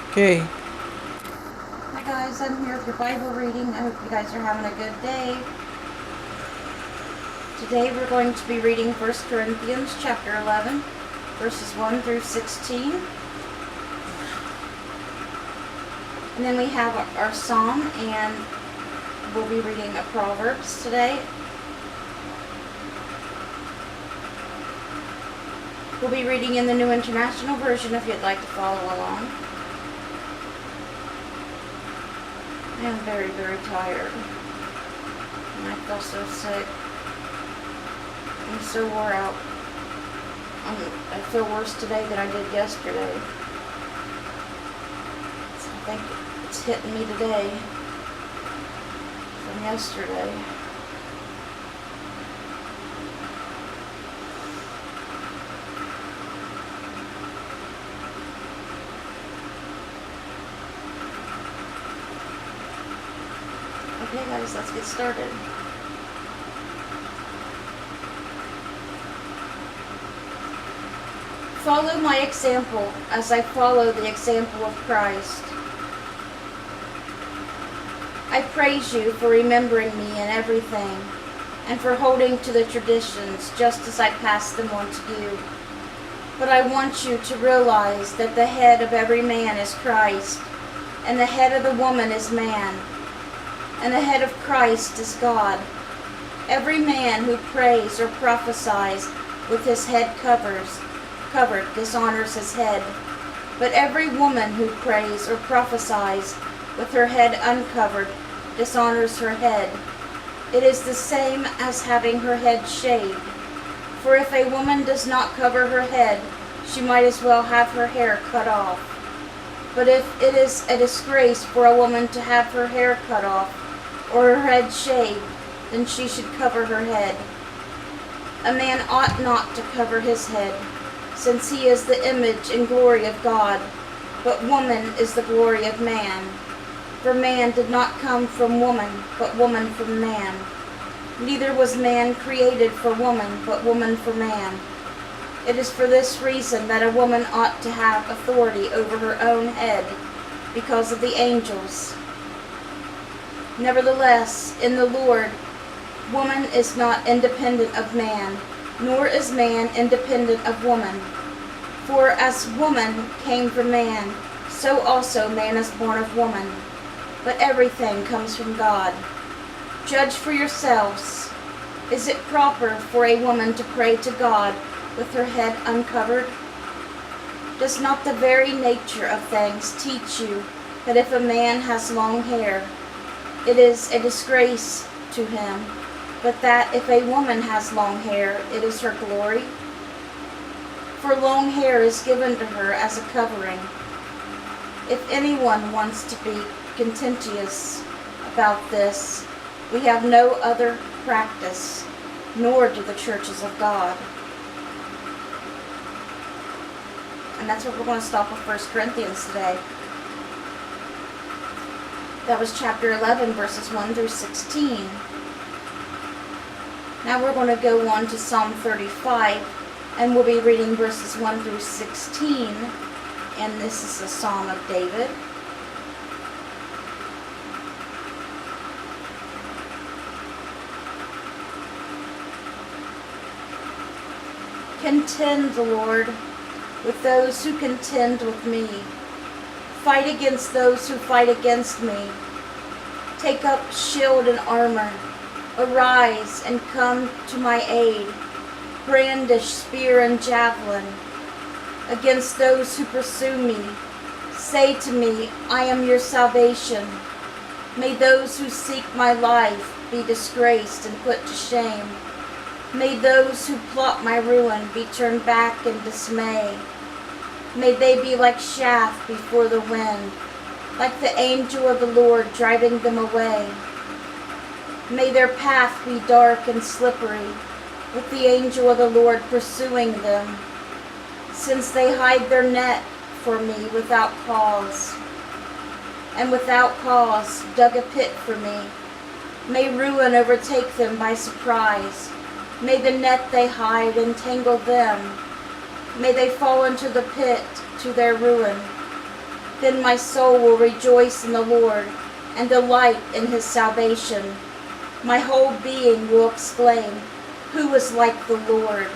Okay. Hi guys, I'm here with your Bible reading. I hope you guys are having a good day. Today we're going to be reading 1 Corinthians chapter 11, verses 1 through 16. And then we have our psalm, and we'll be reading a Proverbs today. We'll be reading in the New International Version if you'd like to follow along. I am very, very tired. And I feel so sick. I'm so wore out. I feel worse today than I did yesterday. So I think it's hitting me today from yesterday. Okay guys, let's get started. Follow my example as I follow the example of Christ. I praise you for remembering me in everything and for holding to the traditions just as I pass them on to you. But I want you to realize that the head of every man is Christ, and the head of the woman is man, and the head of Christ is God. Every man who prays or prophesies with his head covered dishonors his head, but every woman who prays or prophesies with her head uncovered dishonors her head. It is the same as having her head shaved. For if a woman does not cover her head, she might as well have her hair cut off. But if it is a disgrace for a woman to have her hair cut off, or her head shaved, then she should cover her head. A man ought not to cover his head, since he is the image and glory of God, but woman is the glory of man. For man did not come from woman, but woman from man. Neither was man created for woman, but woman for man. It is for this reason that a woman ought to have authority over her own head, because of the angels. Nevertheless, in the Lord, woman is not independent of man, nor is man independent of woman. For as woman came from man, so also man is born of woman. But everything comes from God. Judge for yourselves. Is it proper for a woman to pray to God with her head uncovered? Does not the very nature of things teach you that if a man has long hair, it is a disgrace to him, but that if a woman has long hair, it is her glory? For long hair is given to her as a covering. If anyone wants to be contentious about this, we have no other practice, nor do the churches of God. And that's what we're going to stop with 1 Corinthians today. That was chapter 11, verses 1 through 16. Now we're going to go on to Psalm 35, and we'll be reading verses 1 through 16. And this is a Psalm of David. Contend, Lord, with those who contend with me. Fight against those who fight against me. Take up shield and armor. Arise and come to my aid. Brandish spear and javelin against those who pursue me. Say to me, I am your salvation. May those who seek my life be disgraced and put to shame. May those who plot my ruin be turned back in dismay. May they be like chaff before the wind, like the angel of the Lord driving them away. May their path be dark and slippery, with the angel of the Lord pursuing them, since they hide their net for me without cause, and without cause dug a pit for me. May ruin overtake them by surprise. May the net they hide entangle them. May they fall into the pit to their ruin. Then my soul will rejoice in the Lord and delight in his salvation. My whole being will exclaim, "Who is like the Lord?"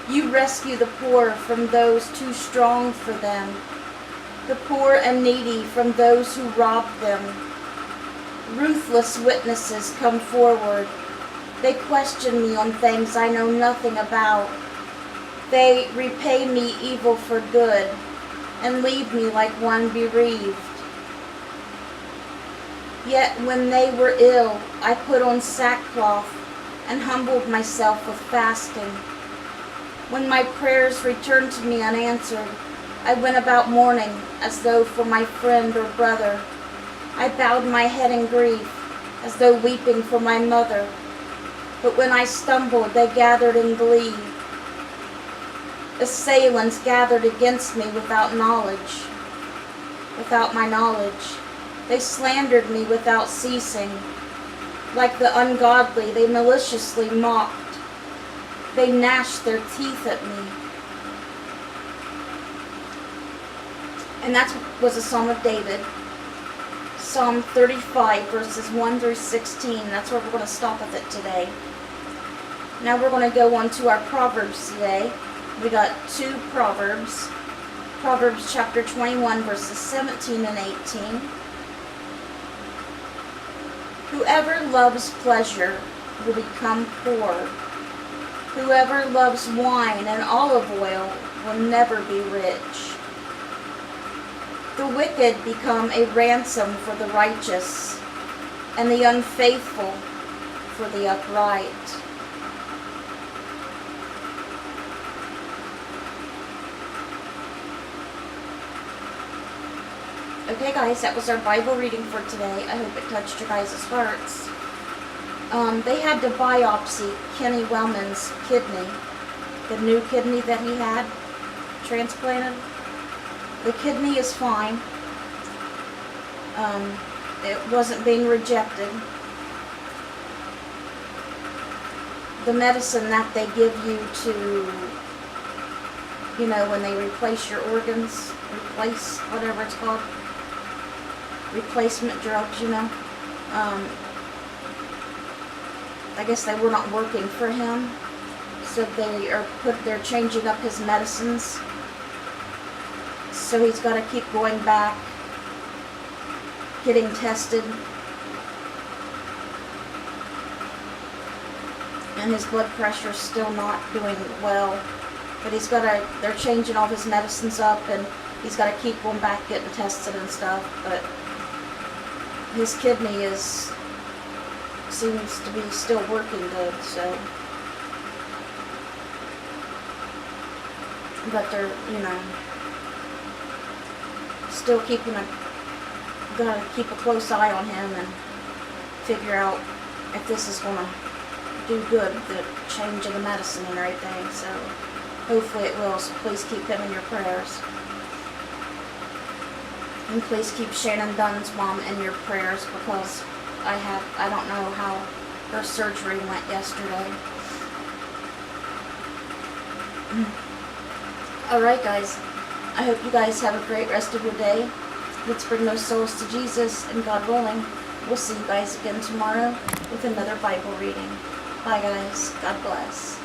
You rescue the poor from those too strong for them, the poor and needy from those who rob them. Ruthless witnesses come forward. They question me on things I know nothing about. They repay me evil for good and leave me like one bereaved. Yet when they were ill, I put on sackcloth and humbled myself with fasting. When my prayers returned to me unanswered, I went about mourning as though for my friend or brother. I bowed my head in grief as though weeping for my mother. But when I stumbled, they gathered in glee. Assailants gathered against me without my knowledge. They slandered me without ceasing. Like the ungodly, they maliciously mocked. They gnashed their teeth at me. And that was a Psalm of David. Psalm 35, verses 1 through 16. That's where we're going to stop with it today. Now we're going to go on to our Proverbs today. We got 2 Proverbs. Proverbs chapter 21, verses 17 and 18. Whoever loves pleasure will become poor. Whoever loves wine and olive oil will never be rich. The wicked become a ransom for the righteous, and the unfaithful for the upright. Okay guys, that was our Bible reading for today. I hope it touched your guys' hearts. They had to biopsy Kenny Wellman's kidney, the new kidney that he had transplanted. The kidney is fine. It wasn't being rejected. The medicine that they give you to, when they replace your organs, whatever it's called, replacement drugs, I guess they were not working for him, so they're changing up his medicines. So he's got to keep going back, getting tested, and his blood pressure's still not doing well. But they're changing all his medicines up, and he's got to keep going back, getting tested and stuff. But his kidney seems to be still working good, so. But they're, still gotta keep a close eye on him and figure out if this is gonna do good, the change of the medicine and everything. So hopefully it will, so please keep him in your prayers. And please keep Shannon Dunn's mom in your prayers, because I don't know how her surgery went yesterday. Alright guys, I hope you guys have a great rest of your day. Let's bring those souls to Jesus, and God willing, we'll see you guys again tomorrow with another Bible reading. Bye guys, God bless.